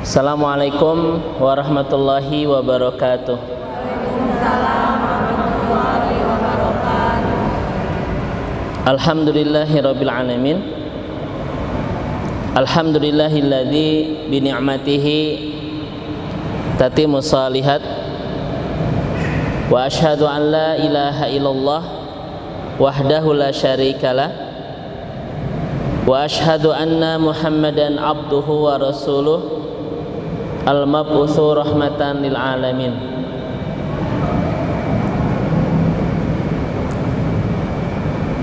Assalamualaikum warahmatullahi wabarakatuh. Waalaikumsalam warahmatullahi wabarakatuh. Alhamdulillahirabbil alamin. Alhamdulillahilladzi bi ni'matihi tatimmu shalihat. Wa asyhadu an la ilaha illallah wahdahu la syarikalah. Wa asyhadu anna Muhammadan abduhu wa rasuluh al-mab'utsu rahmatan lil alamin.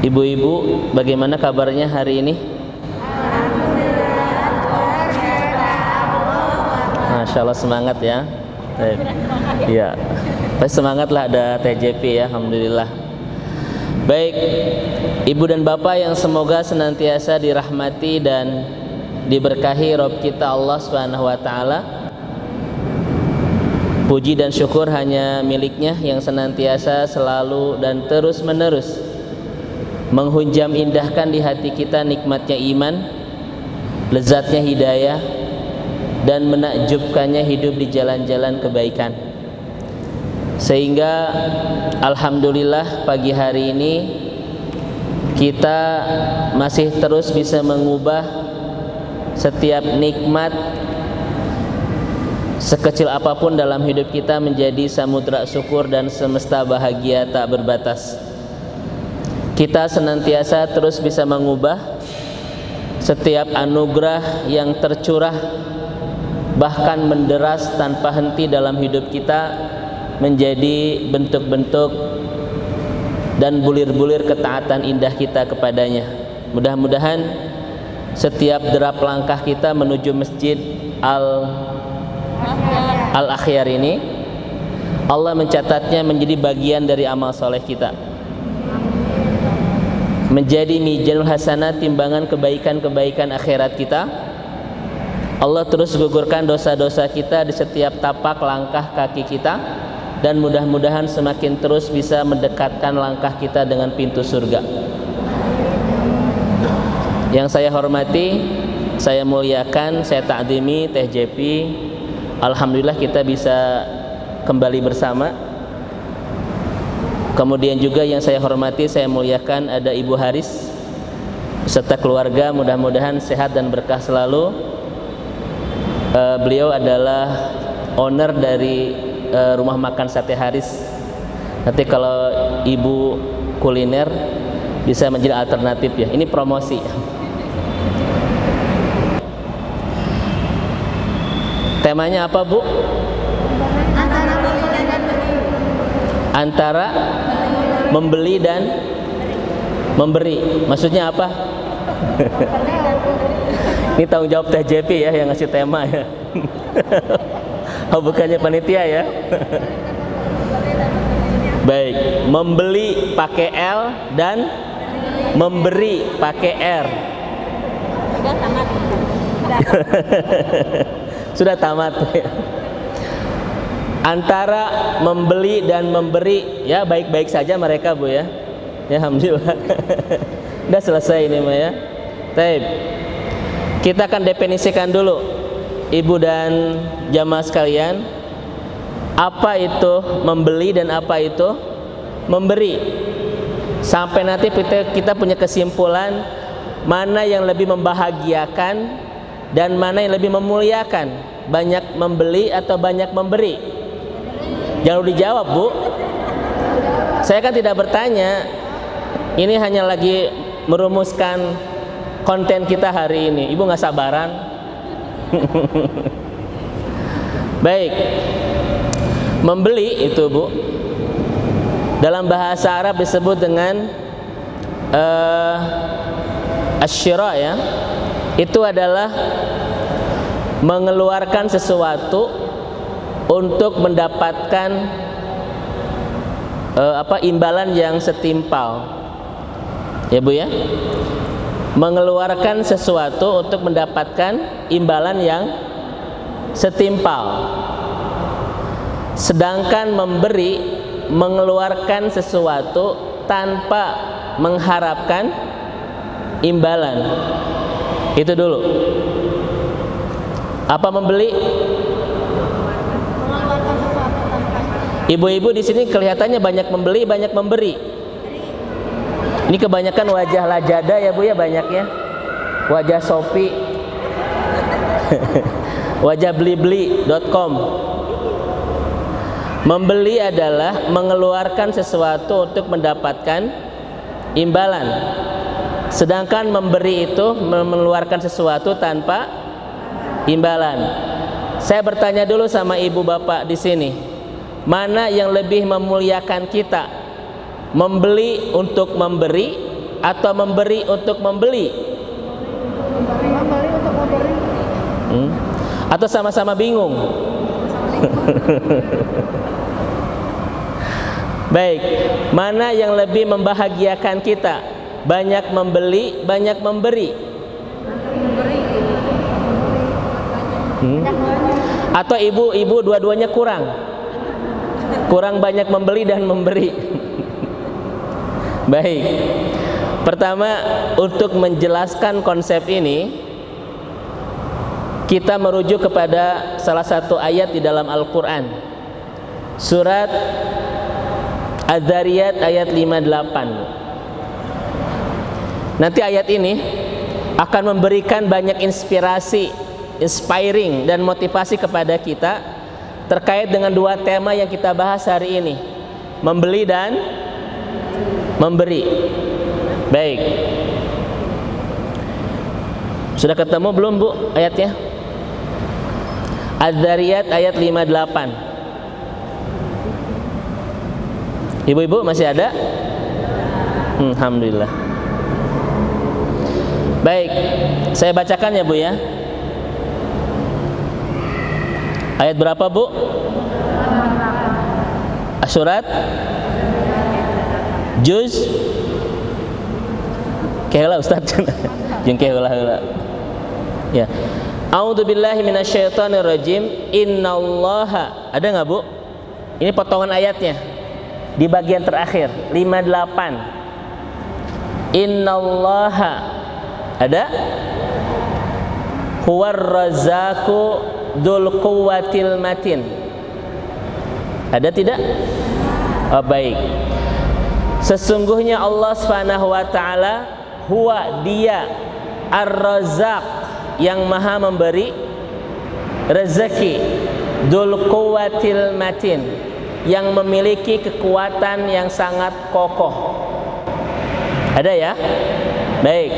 Ibu-ibu, bagaimana kabarnya hari ini? Masya Allah, semangat ya. Ya, pasti semangat lah, ada TJP ya, alhamdulillah. Baik, ibu dan bapak yang semoga senantiasa dirahmati dan diberkahi Rabb kita Allah Subhanahu wa taala. Puji dan syukur hanya miliknya yang senantiasa, selalu dan terus menerus menghunjam indahkan di hati kita nikmatnya iman, lezatnya hidayah, dan menakjubkannya hidup di jalan-jalan kebaikan. Sehingga alhamdulillah pagi hari ini kita masih terus bisa mengubah setiap nikmat sekecil apapun dalam hidup kita menjadi samudra syukur dan semesta bahagia tak berbatas. Kita senantiasa terus bisa mengubah setiap anugerah yang tercurah bahkan menderas tanpa henti dalam hidup kita menjadi bentuk-bentuk dan bulir-bulir ketaatan indah kita kepadanya. Mudah-mudahan setiap derap langkah kita menuju masjid Al-Akhyar ini, Allah mencatatnya menjadi bagian dari amal soleh kita, menjadi mizanul hasanat, timbangan kebaikan-kebaikan akhirat kita. Allah terus gugurkan dosa-dosa kita di setiap tapak langkah kaki kita, dan mudah-mudahan semakin terus bisa mendekatkan langkah kita dengan pintu surga. Yang saya hormati, saya muliakan, saya ta'zimi TJP. Alhamdulillah kita bisa kembali bersama. Kemudian juga yang saya hormati, saya muliakan, ada Ibu Haris beserta keluarga, mudah-mudahan sehat dan berkah selalu. Beliau adalah owner dari rumah makan Sate Haris. Nanti kalau ibu kuliner bisa menjadi alternatif ya. Ini promosi. Temanya apa, Bu? Antara membeli dan memberi. Maksudnya apa? Ini tanggung jawab TJP ya yang ngasih tema ya. Oh, bukannya panitia ya. Baik, membeli pakai L dan memberi pakai R. Sudah tamat. Antara membeli dan memberi, ya baik-baik saja mereka, Bu ya. Ya alhamdulillah. Udah selesai ini mah ya. Baik. Kita akan definisikan dulu, Ibu dan jamaah sekalian, apa itu membeli dan apa itu memberi. Sampai nanti kita punya kesimpulan mana yang lebih membahagiakan dan mana yang lebih memuliakan, banyak membeli atau banyak memberi. Jangan dijawab, Bu. Saya kan tidak bertanya. Ini hanya lagi merumuskan konten kita hari ini. Ibu nggak sabaran? Baik. Membeli itu, Bu, dalam bahasa Arab disebut dengan asyira ya. Itu adalah mengeluarkan sesuatu untuk mendapatkan imbalan yang setimpal. Ya, Bu ya. Mengeluarkan sesuatu untuk mendapatkan imbalan yang setimpal. Sedangkan memberi mengeluarkan sesuatu tanpa mengharapkan imbalan. Itu dulu. Apa membeli? Mengeluarkan sesuatu tanpa Ibu-ibu di sini kelihatannya banyak membeli, banyak memberi. Ini kebanyakan wajah Lajada ya Bu ya, banyaknya. Wajah Shopee. Wajah blibli.com. Membeli adalah mengeluarkan sesuatu untuk mendapatkan imbalan. Sedangkan memberi itu mengeluarkan sesuatu tanpa imbalan. Saya bertanya dulu sama ibu bapak di sini, mana yang lebih memuliakan kita? Membeli untuk memberi atau memberi untuk membeli? membeli untuk memberi. Atau sama-sama bingung? Baik, mana yang lebih membahagiakan kita? Banyak membeli, banyak memberi? Atau ibu-ibu dua-duanya kurang? Kurang banyak membeli dan memberi? Baik, pertama untuk menjelaskan konsep ini kita merujuk kepada salah satu ayat di dalam Al-Quran, surat Az-Zariyat ayat 58. Nanti ayat ini akan memberikan banyak inspirasi, inspiring dan motivasi kepada kita terkait dengan dua tema yang kita bahas hari ini, membeli dan memberi. Baik, sudah ketemu belum Bu ayatnya? Az-Zariyat ayat 58. Ibu-ibu masih ada? Alhamdulillah. Baik, saya bacakan ya Bu ya. Ayat berapa Bu? Surat Juz Kehla Ustaz. Jeung kehla heula. Ya. A'udzubillahi minasyaitonirrajim. Innallaha. Ada enggak Bu? Ini potongan ayatnya di bagian terakhir 58. Innallaha. Ada? Huwar razzaqu dzul quwwatil matin. Ada tidak? Oh, baik. Sesungguhnya Allah Subhanahu wa taala huwa dia ar-razzaq yang maha memberi rezeki, dzul quwwatil matin yang memiliki kekuatan yang sangat kokoh. Ada ya? Baik.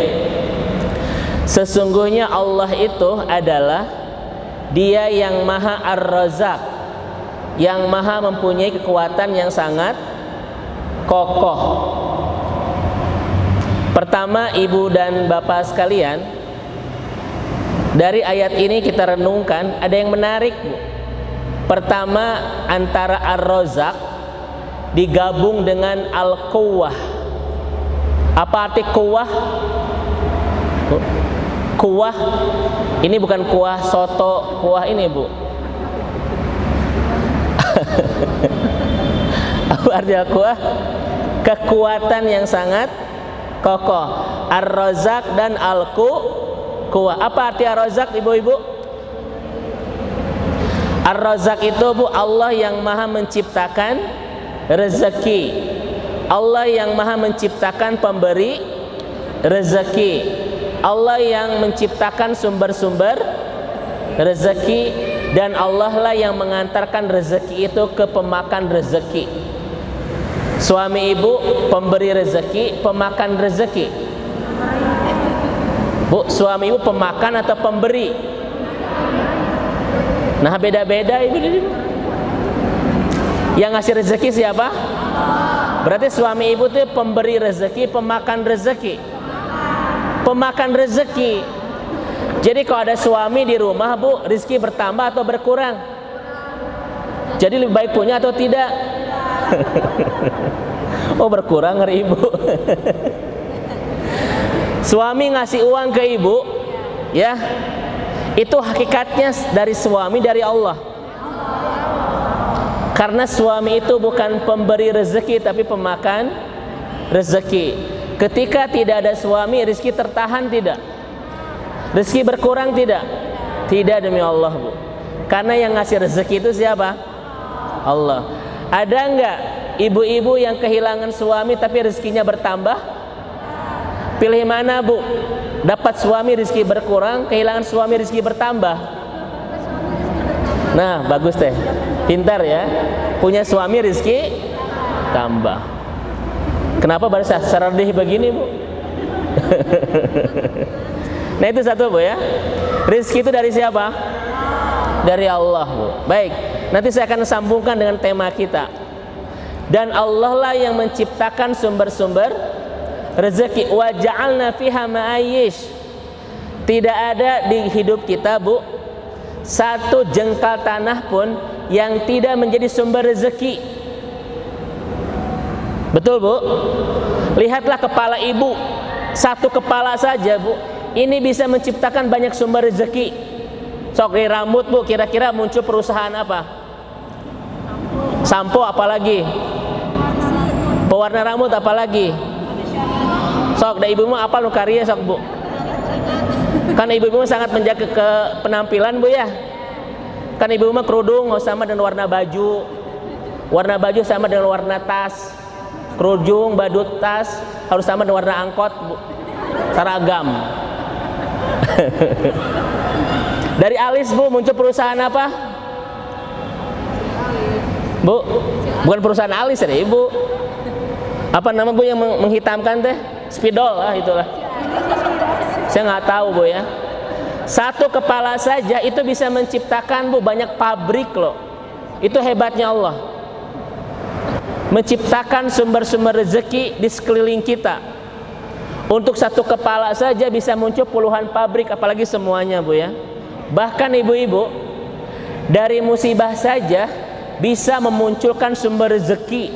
Sesungguhnya Allah itu adalah Dia yang maha ar-razzaq, yang maha mempunyai kekuatan yang sangat kokoh. Pertama, ibu dan bapak sekalian, dari ayat ini kita renungkan ada yang menarik Bu. Pertama, antara ar-razzaq digabung dengan al-quwwah. Apa arti quwwah? Kuah ini bukan kuah soto, kuah ini Bu. Apa arti kuah? Kekuatan yang sangat kokoh. Ar-razzaq dan al-quwwah. Apa arti ar-razzaq ibu-ibu? Ar-razzaq itu Bu, Allah yang maha menciptakan rezeki, Allah yang maha menciptakan pemberi rezeki, Allah yang menciptakan sumber-sumber rezeki, dan Allah lah yang mengantarkan rezeki itu ke pemakan rezeki. Suami ibu pemberi rezeki, pemakan rezeki. Bu, suami ibu pemakan atau pemberi? Nah, beda-beda ibu. Yang ngasih rezeki siapa? Berarti suami ibu itu pemberi rezeki, pemakan rezeki. Pemakan rezeki. Jadi kalau ada suami di rumah Bu, rezeki bertambah atau berkurang? Jadi lebih baik punya atau tidak? Oh, berkurang ngeri ibu. Suami ngasih uang ke ibu, ya, itu hakikatnya dari suami, dari Allah. Karena suami itu bukan pemberi rezeki tapi pemakan rezeki. Ketika tidak ada suami, rezeki tertahan tidak? Rezeki berkurang tidak? Tidak demi Allah, Bu. Karena yang ngasih rezeki itu siapa? Allah. Ada enggak ibu-ibu yang kehilangan suami tapi rezekinya bertambah? Pilih mana, Bu? Dapat suami rezeki berkurang, kehilangan suami rezeki bertambah? Nah, bagus teh. Pintar ya. Punya suami rezeki tambah. Kenapa baru seradih begini, Bu? Nah, itu satu, Bu ya. Rezeki itu dari siapa? Dari Allah, Bu. Baik, nanti saya akan sambungkan dengan tema kita. Dan Allah lah yang menciptakan sumber-sumber rezeki. Wa ja'alna fiha ma'ayish. Tidak ada di hidup kita, Bu, satu jengkal tanah pun yang tidak menjadi sumber rezeki. Betul, Bu? Lihatlah kepala ibu. Satu kepala saja, Bu, ini bisa menciptakan banyak sumber rezeki. Sok di rambut, Bu, kira-kira muncul perusahaan apa? Sampo apalagi? Pewarna rambut apalagi? Sok, da ibu-ibu apa lu karya sok, Bu? Kan ibu-ibu sangat menjaga ke penampilan, Bu ya. Kan ibu-ibu mah kerudung sama dengan warna baju. Warna baju sama dengan warna tas. Kerudung, badut, tas harus sama dengan warna angkot, Bu. Seragam. Dari alis, Bu, muncul perusahaan apa? Bu, bukan perusahaan alis ya, Ibu. Apa nama, Bu, yang menghitamkan teh? Spidol lah, itulah. Saya nggak tahu, Bu ya. Satu kepala saja itu bisa menciptakan, Bu, banyak pabrik loh. Itu hebatnya Allah. Menciptakan sumber-sumber rezeki di sekeliling kita. Untuk satu kepala saja bisa muncul puluhan pabrik, apalagi semuanya, Bu ya. Bahkan ibu-ibu, dari musibah saja bisa memunculkan sumber rezeki.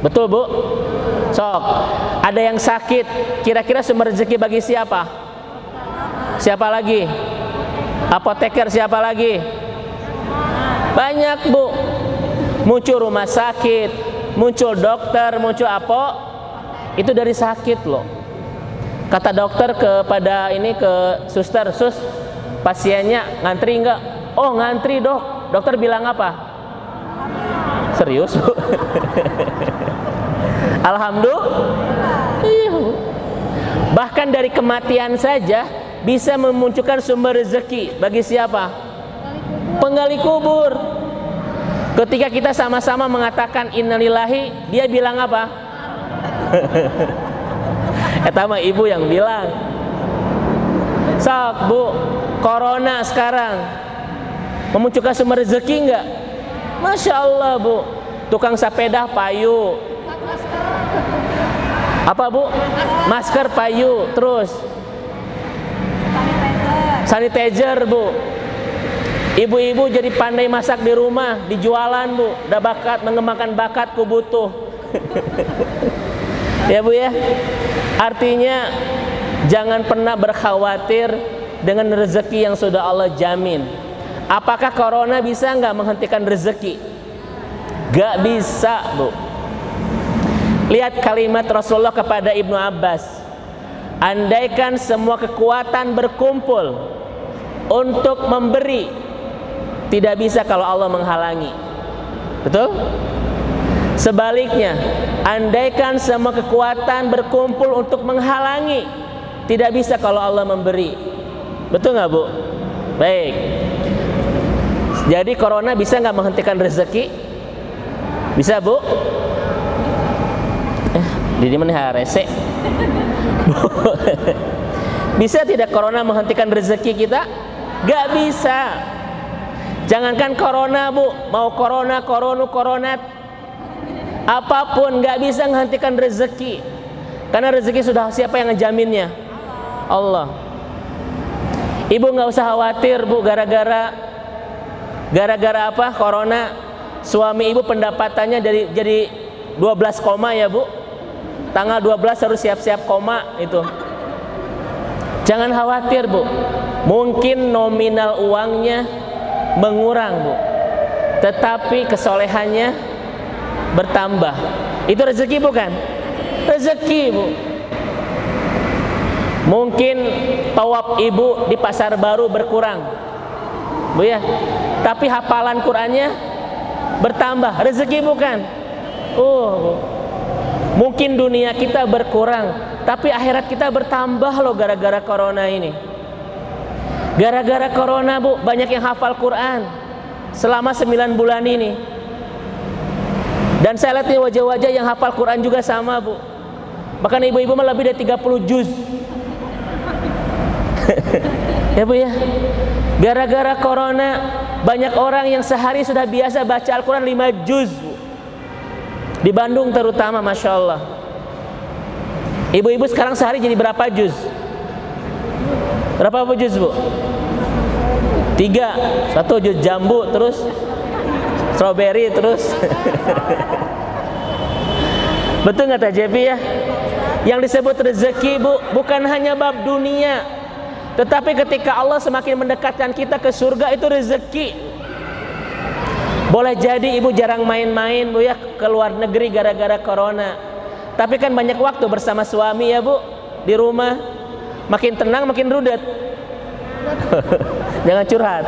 Betul, Bu? Sok, ada yang sakit, kira-kira sumber rezeki bagi siapa? Siapa lagi? Apoteker siapa lagi? Banyak, Bu. Muncul rumah sakit, muncul dokter, muncul apa? Itu dari sakit loh. Kata dokter kepada ini ke suster, sus, pasiennya ngantri enggak? Oh, ngantri, Dok. Dokter bilang apa? Serius, Bu? Alhamdulillah. Iya, Bu. Bahkan dari kematian saja bisa memunculkan sumber rezeki. Bagi siapa? Penggali kubur. Ketika kita sama-sama mengatakan innalillahi, dia bilang apa? Eta mah ibu yang bilang. Sok, Bu, corona sekarang memunculkan sumber rezeki enggak? Masya Allah, Bu. Tukang sepeda payu. Apa, Bu? Masker payu. Terus sanitizer, Bu. Ibu-ibu jadi pandai masak di rumah, dijualan, Bu. Udah bakat, mengembangkan bakatku butuh. Ya, Bu ya. Artinya jangan pernah berkhawatir dengan rezeki yang sudah Allah jamin. Apakah corona bisa nggak menghentikan rezeki? Gak bisa, Bu. Lihat kalimat Rasulullah kepada Ibnu Abbas. Andaikan semua kekuatan berkumpul untuk memberi, tidak bisa kalau Allah menghalangi. Betul? Sebaliknya, andaikan semua kekuatan berkumpul untuk menghalangi, tidak bisa kalau Allah memberi. Betul nggak, Bu? Baik. Jadi corona bisa nggak menghentikan rezeki? Bisa, Bu? Di mana rese? Bisa tidak corona menghentikan rezeki kita? Gak bisa. Jangankan corona, Bu, mau corona, apapun gak bisa menghentikan rezeki. Karena rezeki sudah siapa yang ngejaminnya? Allah. Ibu nggak usah khawatir, Bu, gara-gara apa? Corona, suami ibu pendapatannya jadi 12 koma ya, Bu. Tanggal 12 harus siap-siap koma itu. Jangan khawatir, Bu. Mungkin nominal uangnya mengurang, Bu, tetapi kesolehannya bertambah. Itu rezeki bukan? Rezeki, Bu. Mungkin tawaf ibu di pasar baru berkurang, Bu ya. Tapi hafalan Qur'annya bertambah, rezeki bukan? Bu. Mungkin dunia kita berkurang, tapi akhirat kita bertambah loh gara-gara corona ini. Gara-gara corona, Bu, banyak yang hafal Quran selama 9 bulan ini. Dan saya lihat nih wajah-wajah yang hafal Quran juga sama, Bu. Bahkan ibu-ibu mah lebih dari 30 juz. Ya, Bu ya. Gara-gara corona banyak orang yang sehari sudah biasa baca Al-Quran 5 juz, Bu. Di Bandung terutama, Masya Allah. Ibu-ibu sekarang sehari jadi berapa juz? Berapa juz, Bu? 3. 1 juz jambu, terus strawberry, terus betul nggak TJP ya? Yang disebut rezeki, Bu, bukan hanya bab dunia, tetapi ketika Allah semakin mendekatkan kita ke surga, itu rezeki. Boleh jadi ibu jarang main-main, Bu ya, ke luar negeri gara-gara corona, tapi kan banyak waktu bersama suami ya, Bu, di rumah. Makin tenang makin rudet. Jangan curhat.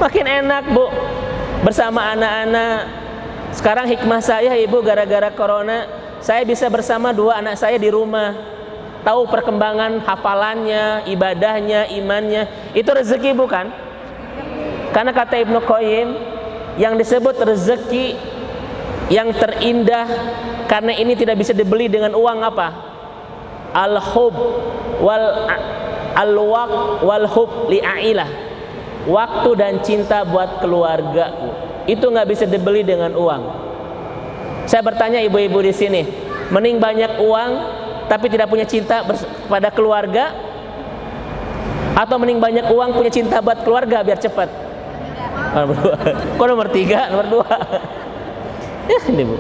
Makin enak, Bu, bersama anak-anak. Sekarang hikmah saya, ibu, gara-gara corona saya bisa bersama 2 anak saya di rumah, tahu perkembangan hafalannya, ibadahnya, imannya. Itu rezeki bukan? Karena kata Ibnu Qayyim, yang disebut rezeki yang terindah, karena ini tidak bisa dibeli dengan uang apa? Al-hub wal hub li'ailah. Waktu dan cinta buat keluarga, itu nggak bisa dibeli dengan uang. Saya bertanya ibu-ibu di sini, mending banyak uang tapi tidak punya cinta pada keluarga, atau mending banyak uang punya cinta buat keluarga biar cepat? Nomor 2. Kok nomor 3? Nomor 2. Ya, ini, Bu.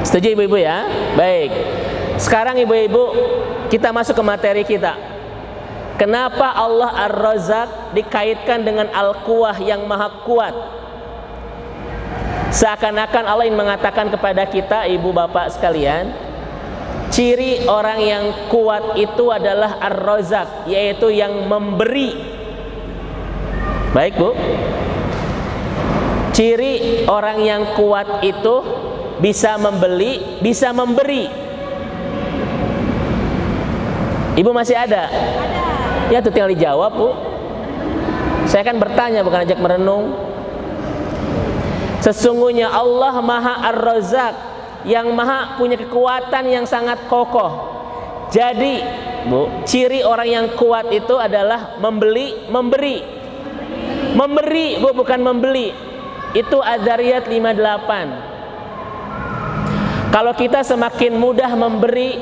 Setuju ibu-ibu ya? Baik. Sekarang ibu-ibu, kita masuk ke materi kita. Kenapa Allah Ar-Razzaq dikaitkan dengan Al-Quwah, yang maha kuat? Seakan-akan Allah ingin mengatakan kepada kita, ibu bapak sekalian, ciri orang yang kuat itu adalah Ar-Razzaq, yaitu yang memberi. Baik, Bu. Ciri orang yang kuat itu bisa membeli, bisa memberi. Ibu masih ada? Ya, itu tinggal dijawab, Bu. Saya kan bertanya, bukan ajak merenung. Sesungguhnya Allah Maha Ar-Razzaq, yang maha punya kekuatan yang sangat kokoh. Jadi, Bu, ciri orang yang kuat itu adalah memberi. Memberi, Bu, bukan membeli. Itu Adzariyat 58. Kalau kita semakin mudah memberi,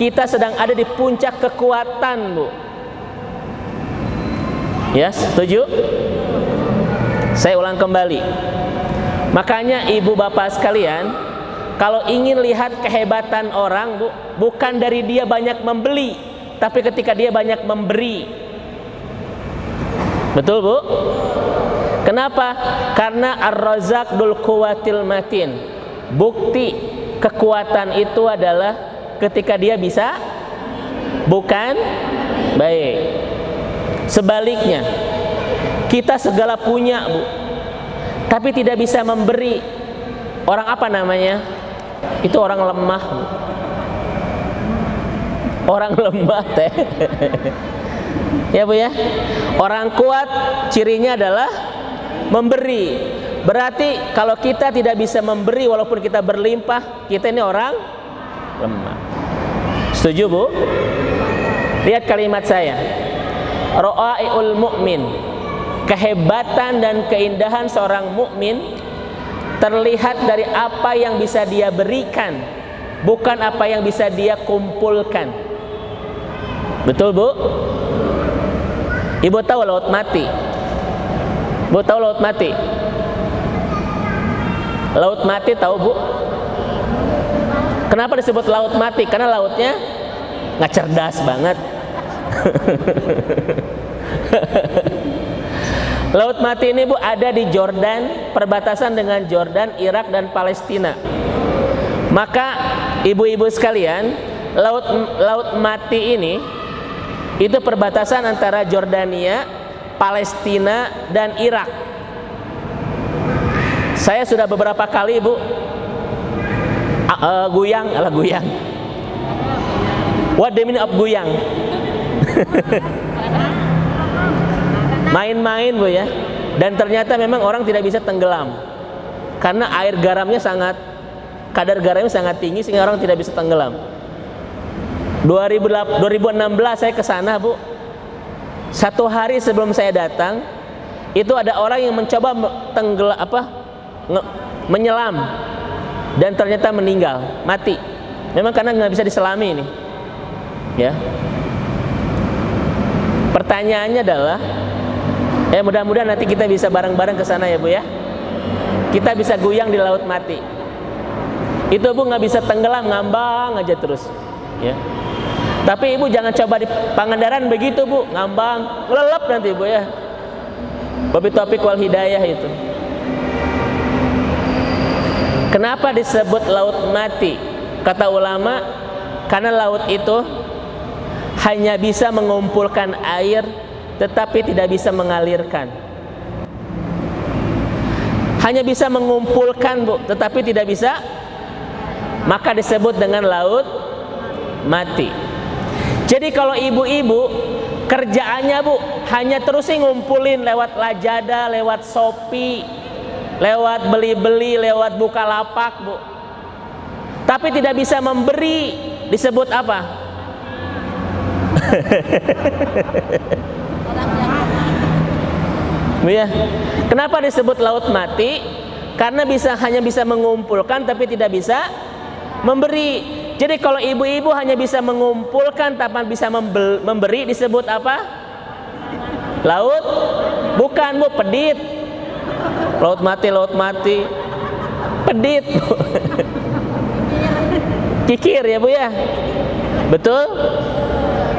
kita sedang ada di puncak kekuatan, Bu. Ya, setuju? Saya ulang kembali. Makanya ibu bapak sekalian, kalau ingin lihat kehebatan orang, Bu, bukan dari dia banyak membeli, tapi ketika dia banyak memberi. Betul, Bu? Kenapa? Karena Ar-Razzaq dzul quwwatil matin. Bukti kekuatan itu adalah ketika dia bisa, bukan? Baik. Sebaliknya, kita segala punya, Bu, tapi tidak bisa memberi. Orang apa namanya? Itu orang lemah, Bu. Orang lemah, teh. Ya, Bu ya. Orang kuat cirinya adalah memberi. Berarti kalau kita tidak bisa memberi walaupun kita berlimpah, kita ini orang lemah. Setuju, Bu? Lihat kalimat saya. Ra'aiul mu'min. Kehebatan dan keindahan seorang mukmin terlihat dari apa yang bisa dia berikan, bukan apa yang bisa dia kumpulkan. Betul, Bu? Ibu tahu laut mati? Bu, tahu laut mati? Laut mati tahu, Bu? Kenapa disebut laut mati? Karena lautnya nggak cerdas banget. Laut mati ini, Bu, ada di Jordan, perbatasan dengan Jordan, Irak, dan Palestina. Maka ibu-ibu sekalian, Laut Mati ini itu perbatasan antara Jordania, Palestina, dan Irak. Saya sudah beberapa kali, Bu, guyang. What the meaning of guyang? Main-main, Bu ya. Dan ternyata memang orang tidak bisa tenggelam karena kadar garamnya sangat tinggi sehingga orang tidak bisa tenggelam. 2016 saya ke sana, Bu. Satu hari sebelum saya datang, itu ada orang yang mencoba menyelam dan ternyata meninggal, mati. Memang karena nggak bisa diselami ini. Ya. Pertanyaannya adalah, mudah-mudahan nanti kita bisa bareng-bareng ke sana ya, Bu ya. Kita bisa guyang di Laut Mati. Itu, Bu, nggak bisa tenggelam, ngambang aja terus. Ya. Tapi Ibu jangan coba di Pangandaran begitu, Bu, ngambang, ngelelep nanti, Bu ya. Wabillahi taufiq wal hidayah itu. Kenapa disebut Laut Mati? Kata ulama, karena laut itu hanya bisa mengumpulkan air tetapi tidak bisa mengalirkan. Hanya bisa mengumpulkan, Bu, tetapi tidak bisa, maka disebut dengan Laut Mati. Jadi kalau ibu-ibu kerjaannya, Bu, hanya terusin ngumpulin lewat Lazada, lewat Shopee, lewat beli-beli, lewat Bukalapak, Bu, tapi tidak bisa memberi, disebut apa? Ya. Kenapa disebut Laut Mati? Karena hanya bisa mengumpulkan tapi tidak bisa memberi. Jadi kalau ibu-ibu hanya bisa mengumpulkan tanpa bisa memberi, disebut apa? Laut? Bukan, Bu, pedit. Laut mati, pedit. Kikir ya, Bu ya. Betul?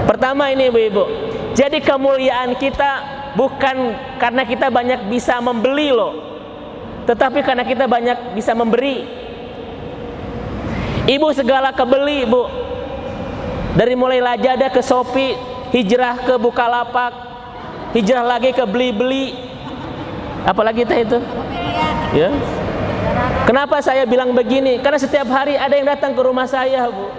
Pertama ini, ibu-ibu. Jadi kemuliaan kita bukan karena kita banyak bisa membeli loh, tetapi karena kita banyak bisa memberi. Ibu segala kebeli, Bu. Dari mulai Lazada ke Shopee, hijrah ke Bukalapak, hijrah lagi ke beli-beli. Apalagi itu? Ya. Kenapa saya bilang begini? Karena setiap hari ada yang datang ke rumah saya, Bu.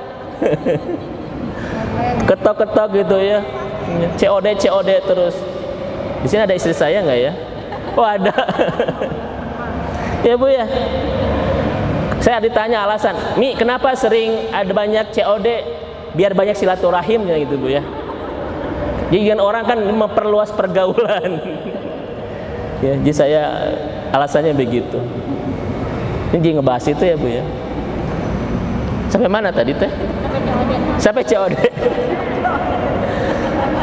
Ketok-ketok gitu ya. COD terus. Di sini ada istri saya nggak ya? Oh, ada. Ya, Bu ya. Saya ditanya alasan, Mi, kenapa sering ada banyak COD? Biar banyak silaturahim gitu, Bu ya. Jadi kan orang kan memperluas pergaulan. Ya, jadi saya alasannya begitu. Ini ngebahas itu ya, Bu ya. Sampai mana tadi teh? Sampai COD.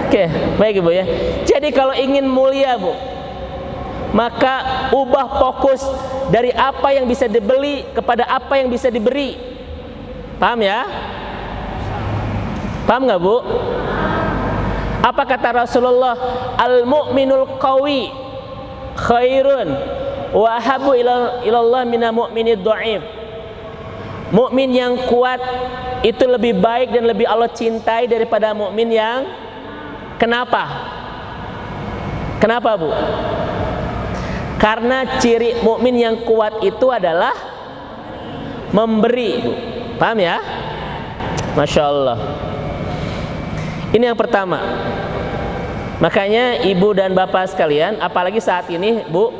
Oke, baik, Bu ya. Jadi kalau ingin mulia, Bu, maka ubah fokus dari apa yang bisa dibeli kepada apa yang bisa diberi. Paham ya? Paham nggak, Bu? Apa kata Rasulullah? Al-mu'minul qawi khairun wa habu ilallah minal mu'minid dha'if. Mukmin yang kuat itu lebih baik dan lebih Allah cintai daripada mukmin yang kenapa? Kenapa, Bu? Karena ciri mukmin yang kuat itu adalah memberi, Bu. Paham ya? Masya Allah. Ini yang pertama. Makanya ibu dan bapak sekalian, apalagi saat ini, Bu,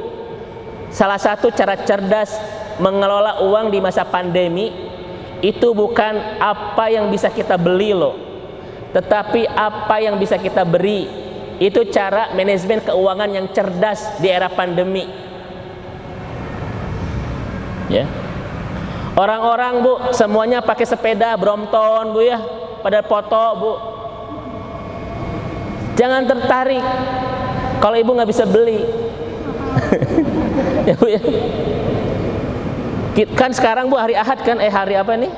salah satu cara cerdas mengelola uang di masa pandemi itu bukan apa yang bisa kita beli loh, tetapi apa yang bisa kita beri. Itu cara manajemen keuangan yang cerdas di era pandemi. Ya. Orang-orang, Bu, semuanya pakai sepeda Brompton, Bu ya, pada foto, Bu. Jangan tertarik kalau ibu nggak bisa beli. Ya, Bu ya. Kan sekarang, Bu, hari Ahad kan, hari apa nih?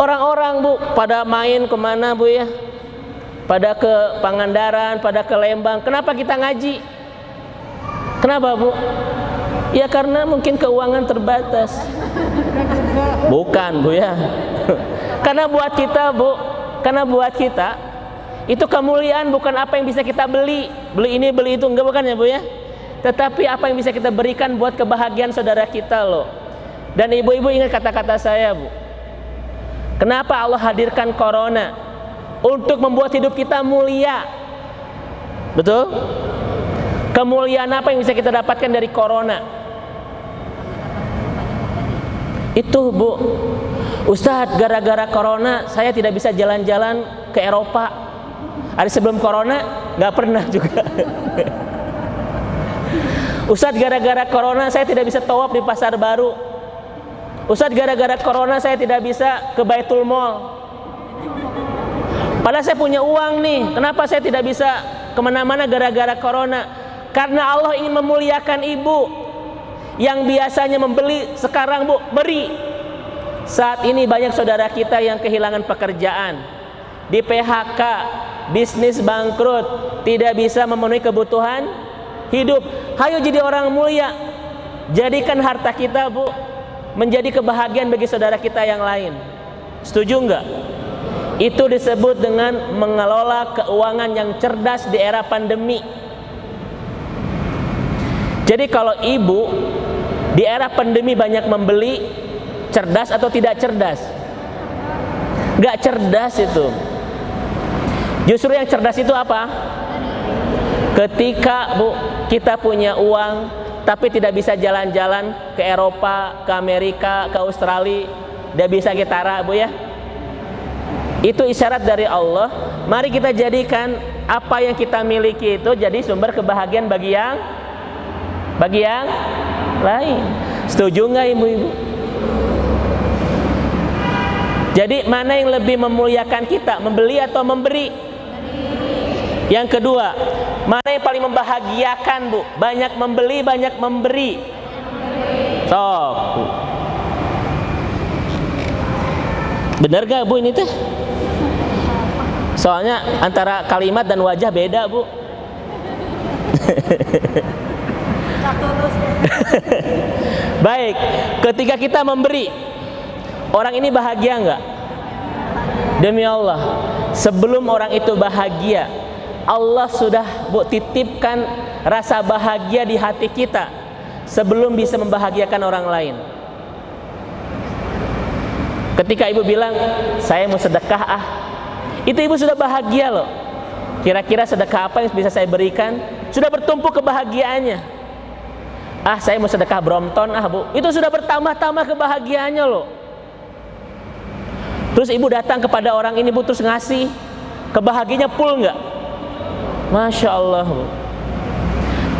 Orang-orang, Bu, pada main kemana, Bu ya? Pada ke Pangandaran, pada ke Lembang. Kenapa kita ngaji? Kenapa, Bu? Ya karena mungkin keuangan terbatas. Bukan, Bu ya. Karena buat kita, Bu, karena buat kita itu kemuliaan bukan apa yang bisa kita beli ini, beli itu, enggak, bukan ya, Bu ya. Tetapi apa yang bisa kita berikan buat kebahagiaan saudara kita loh. Dan ibu-ibu ingat kata-kata saya, Bu. Kenapa Allah hadirkan corona? Untuk membuat hidup kita mulia. Betul? Kemuliaan apa yang bisa kita dapatkan dari corona? Itu, Bu. Ustadz, gara-gara corona saya tidak bisa jalan-jalan ke Eropa. Hari sebelum corona nggak pernah juga. Ustadz, gara-gara corona saya tidak bisa tawaf di pasar baru. Ustadz, gara-gara corona saya tidak bisa ke Baitul Mall. Padahal saya punya uang nih. Kenapa saya tidak bisa kemana-mana gara-gara corona? Karena Allah ingin memuliakan ibu yang biasanya membeli, sekarang, Bu, beri. Saat ini banyak saudara kita yang kehilangan pekerjaan, di PHK, bisnis bangkrut, tidak bisa memenuhi kebutuhan hidup. Hayo jadi orang mulia. Jadikan harta kita, Bu, menjadi kebahagiaan bagi saudara kita yang lain. Setuju enggak? Itu disebut dengan mengelola keuangan yang cerdas di era pandemi. Jadi kalau ibu di era pandemi banyak membeli, cerdas atau tidak cerdas? Enggak cerdas itu. Justru yang cerdas itu apa? Ketika, Bu, kita punya uang tapi tidak bisa jalan-jalan ke Eropa, ke Amerika, ke Australia, tidak bisa gitara, Bu ya. Itu isyarat dari Allah. Mari kita jadikan apa yang kita miliki itu jadi sumber kebahagiaan bagi yang lain. Setuju nggak, ibu-ibu? Jadi mana yang lebih memuliakan kita, membeli atau memberi? Yang kedua, mana yang paling membahagiakan, Bu? Banyak membeli, banyak memberi. Sok, Bu. Bener gak, Bu, ini teh? Soalnya antara kalimat dan wajah beda, Bu. Baik, ketika kita memberi, orang ini bahagia enggak? Demi Allah, sebelum orang itu bahagia, Allah sudah, Bu, titipkan rasa bahagia di hati kita sebelum bisa membahagiakan orang lain. Ketika ibu bilang, saya mau sedekah, itu ibu sudah bahagia loh. Kira-kira sedekah apa yang bisa saya berikan? Sudah bertumpuk kebahagiaannya. Saya mau sedekah Brompton, Bu. Itu sudah bertambah-tambah kebahagiaannya loh. Terus ibu datang kepada orang ini, Bu, terus ngasih, kebahagiaannya full nggak? Masya Allah, Bu.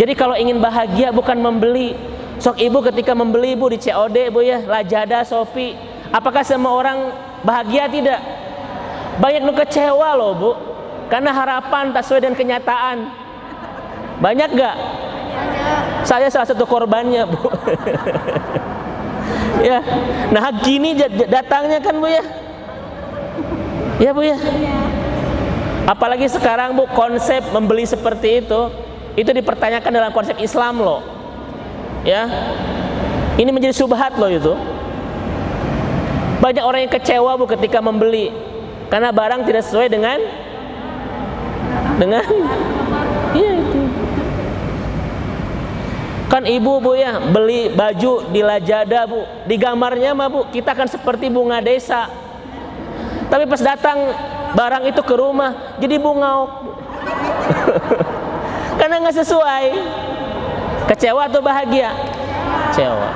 Jadi kalau ingin bahagia bukan membeli. Sok ibu ketika membeli, Bu, di COD, Bu ya, Lazada, Shopee, apakah semua orang bahagia? Tidak. Banyak nu kecewa loh, Bu, karena harapan tak sesuai dengan kenyataan. Banyak gak? Saya salah satu korbannya, Bu. Ya, nah gini datangnya kan, Bu ya. Ya, Bu ya. Apalagi sekarang, Bu, konsep membeli seperti itu dipertanyakan dalam konsep Islam loh. Ya, ini menjadi subhat loh itu. Banyak orang yang kecewa, Bu, ketika membeli karena barang tidak sesuai dengan iya itu. Kan ibu, Bu ya, beli baju di Lazada, Bu, di gambarnya mah, Bu, kita kan seperti bunga desa. Tapi pas datang barang itu ke rumah jadi bungauk, Bu. Karena nggak sesuai. Kecewa atau bahagia? Kecewa.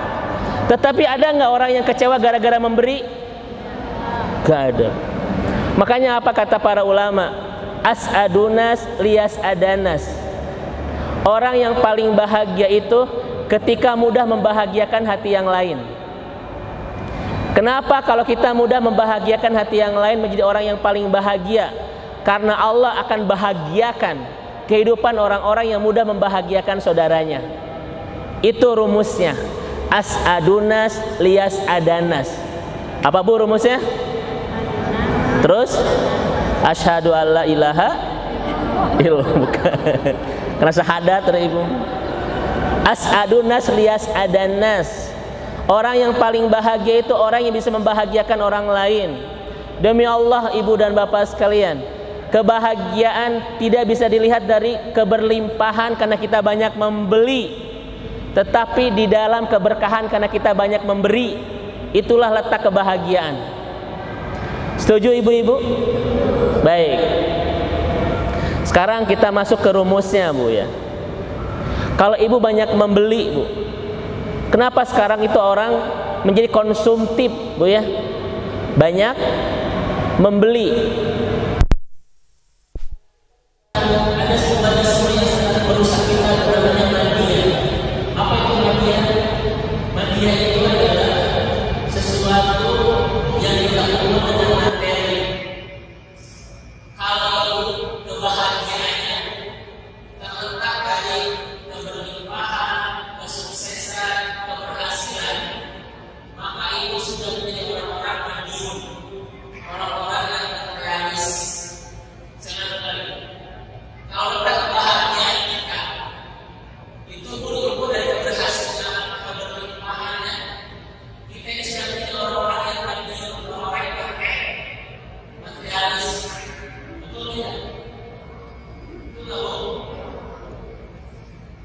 Tetapi ada nggak orang yang kecewa gara-gara memberi? Gak ada. Makanya apa kata para ulama? As'adunas lias adanas. Orang yang paling bahagia itu ketika mudah membahagiakan hati yang lain. Kenapa kalau kita mudah membahagiakan hati yang lain menjadi orang yang paling bahagia? Karena Allah akan bahagiakan kehidupan orang-orang yang mudah membahagiakan saudaranya. Itu rumusnya. As'adunas lias adanas. Apa, Bu, rumusnya? Terus asyhadu alla ilaha illallah. Karena syahadat, ibu. As'adunas lias adanas. Orang yang paling bahagia itu orang yang bisa membahagiakan orang lain. Demi Allah ibu dan bapak sekalian, kebahagiaan tidak bisa dilihat dari keberlimpahan karena kita banyak membeli, tetapi di dalam keberkahan karena kita banyak memberi. Itulah letak kebahagiaan. Setuju ibu-ibu? Baik. Sekarang kita masuk ke rumusnya, Bu ya. Kalau ibu banyak membeli, Bu, kenapa sekarang itu orang menjadi konsumtif, Bu ya? Banyak membeli. Ada sebuah yang sangat merusak kita namanya media. Apa itu media? Media itu adalah sesuatu yang digabungkan dengan materi. Kalau kebahagiaannya terletak dari keberlimpahan, kesuksesan, keberhasilan, maka itu sudah menjadi orang-orang medium, orang-orang yang realis. Jangan kembali. Kalau letak kebahagiaan kita itu berukur dari keberhasilan, keberlimpahannya, kita ini sudah menjadi orang-orang yang medium, orang-orang yang pakai materialis. Betul tidak? Betul.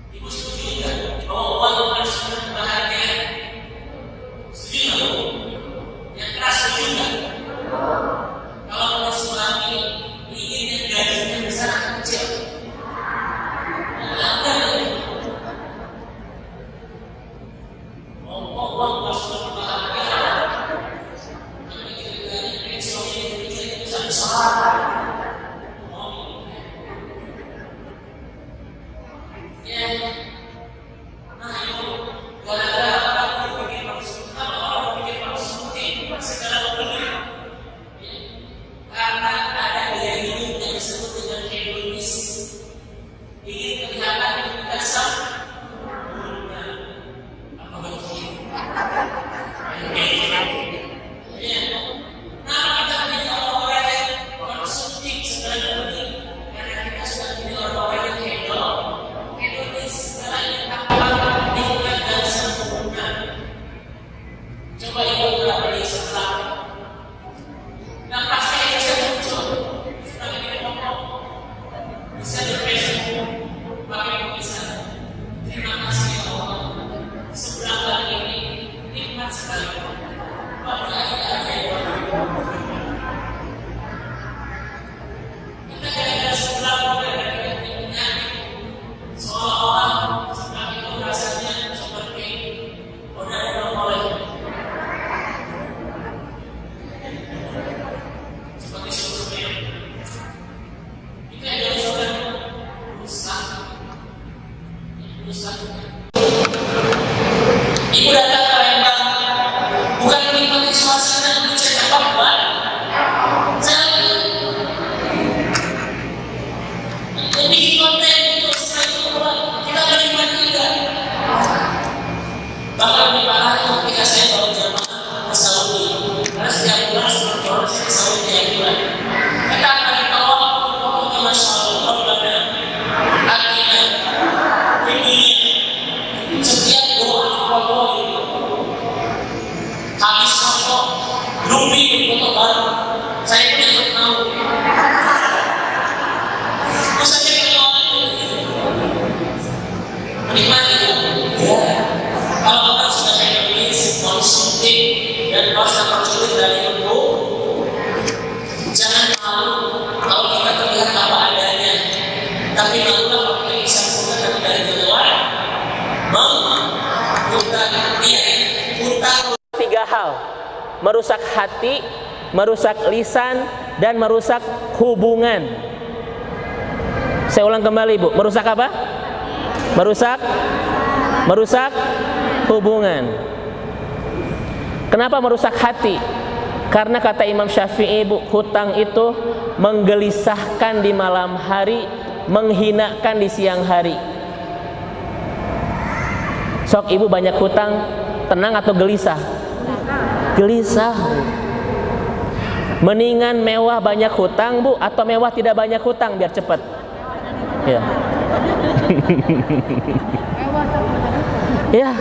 Ibu setuju tidak bahwa uang bukan sumber kebahagiaan? Setuju nggak, Bu? Yang keras setuju nggak? Kalau menurut suami ingin yang gajinya besar atau kecil? Enggak. Uang bukan sumber kebahagiaan. Tapi kita ingin suami yang kecil itu besar-besar. Ibu datang ke Lembang bukan menikmati suasana bicara apa-apa. Bikin konten untuk setelah kita menikmati juga. Bahkan di parah ketika saya baru jamaah ke Saudi, karena setiap bulan sebelum saya ke Saudi tiap bulan. Kita akan ditolong pokoknya Masya Allah Rabbana akhirnya di dunia. Setiap doa habis foto grooming foto baru saya pun ikut tahu. Terus saya kalau menikmati ya. Kalau kita sudah ekonomis konsumtif dan merasa percaya dari ibu, jangan malu kalau kita terlihat apa adanya, tapi malulah kalau kita bisa sempurna tapi dari luar utang. Tiga hal: merusak hati, merusak lisan, dan merusak hubungan. Saya ulang kembali, Bu. Merusak apa? Merusak hubungan. Kenapa merusak hati? Karena kata Imam Syafi'i, Bu, hutang itu menggelisahkan di malam hari, menghinakan di siang hari. Sok ibu banyak hutang, tenang atau gelisah? Gelisah. Mendingan mewah banyak hutang, Bu, atau mewah tidak banyak hutang biar cepat? Ya. Ya.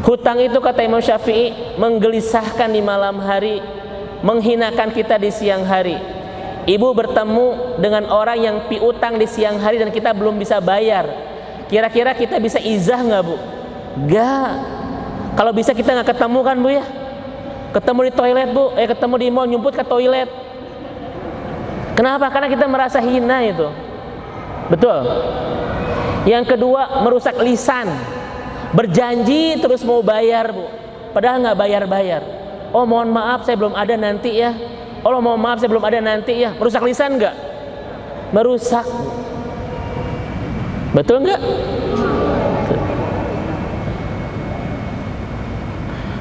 Hutang itu kata Imam Syafi'i menggelisahkan di malam hari, menghinakan kita di siang hari. Ibu bertemu dengan orang yang piutang di siang hari dan kita belum bisa bayar. Kira-kira kita bisa izah nggak, Bu? Nggak. Kalau bisa kita nggak ketemu kan, Bu ya? Ketemu di toilet, Bu. Ketemu di mall, nyumput ke toilet. Kenapa? Karena kita merasa hina itu. Betul. Yang kedua, merusak lisan. Berjanji terus mau bayar, Bu. Padahal nggak bayar-bayar. Oh, mohon maaf saya belum ada nanti ya. Oh, mohon maaf saya belum ada nanti ya. Merusak lisan nggak? Merusak. Betul nggak?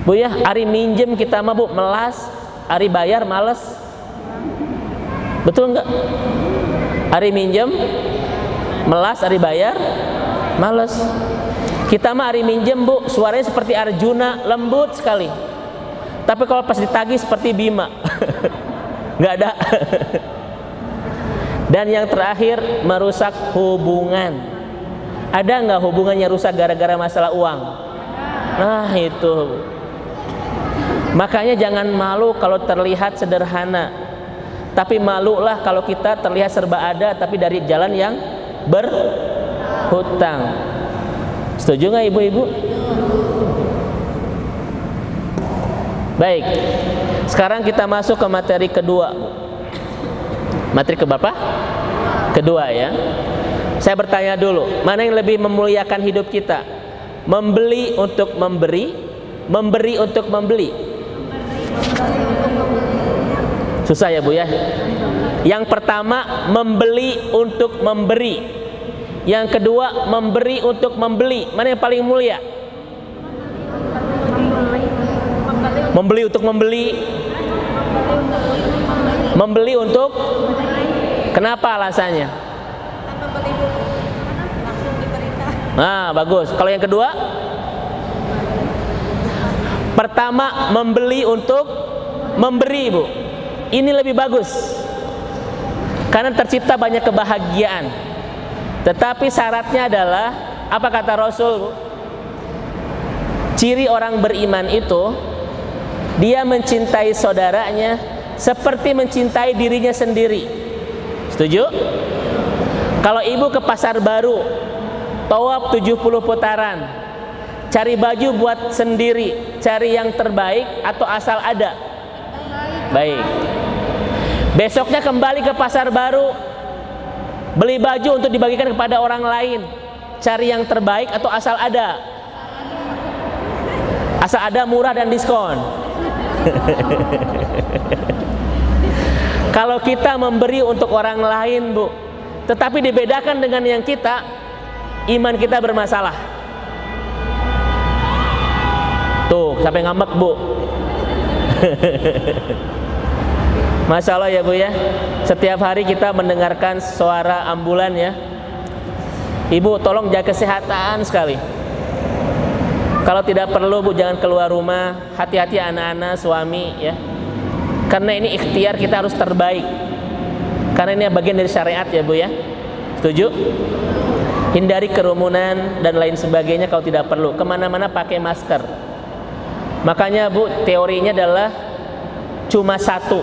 Bu ya, hari minjem kita mah, Bu, melas. Hari bayar males. Betul nggak? Hari minjem melas, hari bayar males. Kita mah hari minjem, Bu, suaranya seperti Arjuna, lembut sekali. Tapi kalau pas ditagih seperti Bima. Nggak ada. Dan yang terakhir, merusak hubungan. Ada nggak hubungannya rusak gara-gara masalah uang? Nah itu. Makanya jangan malu kalau terlihat sederhana, tapi malulah kalau kita terlihat serba ada tapi dari jalan yang berhutang. Setuju nggak ibu-ibu? Baik, sekarang kita masuk ke materi kedua. Materi ke berapa? Kedua ya. Saya bertanya dulu, mana yang lebih memuliakan hidup kita? Membeli untuk memberi, memberi untuk membeli? Susah ya, Bu ya. Yang pertama, membeli untuk memberi. Yang kedua, memberi untuk membeli. Mana yang paling mulia? Membeli untuk membeli. Membeli untuk, kenapa alasannya? Nah, bagus. Kalau yang kedua? Pertama, membeli untuk memberi, Bu. Ini lebih bagus. Karena tercipta banyak kebahagiaan. Tetapi syaratnya adalah, apa kata Rasul, Bu? Ciri orang beriman itu, dia mencintai saudaranya seperti mencintai dirinya sendiri. Setuju? Kalau ibu ke pasar baru, tawaf 70 putaran, cari baju buat sendiri, cari yang terbaik atau asal ada? Baik. Besoknya kembali ke pasar baru, beli baju untuk dibagikan kepada orang lain, cari yang terbaik atau asal ada? Asal ada, murah dan diskon. Kalau kita memberi untuk orang lain, Bu, tetapi dibedakan dengan yang kita, iman kita bermasalah. Tuh, sampai ngambek, Bu. Masya Allah ya, Bu ya. Setiap hari kita mendengarkan suara ambulan ya. Ibu tolong jaga kesehatan sekali. Kalau tidak perlu, Bu, jangan keluar rumah. Hati-hati anak-anak, suami ya. Karena ini ikhtiar, kita harus terbaik. Karena ini bagian dari syariat ya, Bu ya. Setuju? Hindari kerumunan dan lain sebagainya kalau tidak perlu. Kemana-mana pakai masker. Makanya, Bu, teorinya adalah cuma satu.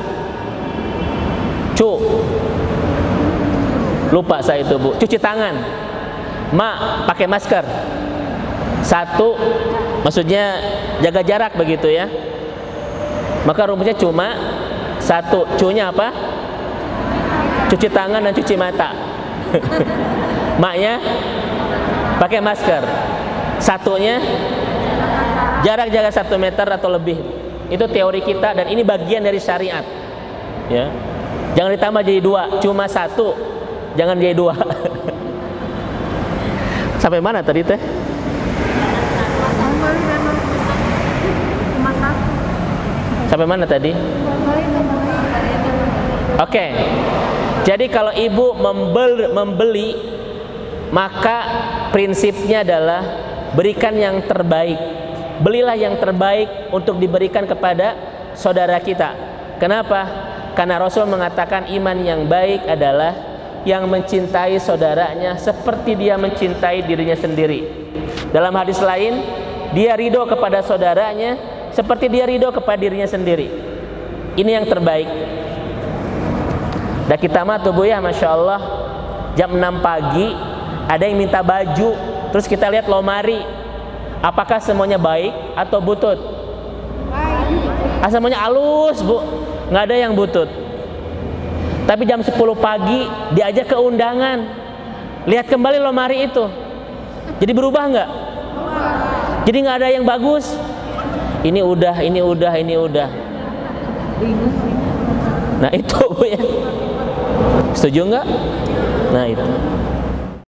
Lupa saya itu, Bu. Cuci tangan. Pakai masker. Satu, maksudnya jaga jarak begitu ya. Maka rumusnya cuma satu. Cunya apa? Cuci tangan dan cuci mata. Maknya pakai masker. Satunya jarak jaga 1 meter atau lebih. Itu teori kita dan ini bagian dari syariat. Ya. Jangan ditambah jadi 2, cuma 1. Jangan jadi 2. Sampai mana tadi teh? Sampai mana tadi? Oke. Jadi kalau ibu membeli, maka prinsipnya adalah berikan yang terbaik. Belilah yang terbaik untuk diberikan kepada saudara kita. Kenapa? Karena Rasul mengatakan iman yang baik adalah yang mencintai saudaranya seperti dia mencintai dirinya sendiri. Dalam hadis lain, dia ridho kepada saudaranya seperti dia ridho kepada dirinya sendiri. Ini yang terbaik. Dan kita mah tuh Bu ya, Masya Allah, jam 6 pagi ada yang minta baju, terus kita lihat lomari, apakah semuanya baik atau butut? Semuanya halus Bu, nggak ada yang butut. Tapi jam 10 pagi diajak ke undangan, lihat kembali lomari itu, jadi berubah nggak? Jadi nggak ada yang bagus. Ini udah. Nah itu Bu ya, setuju nggak? Nah itu.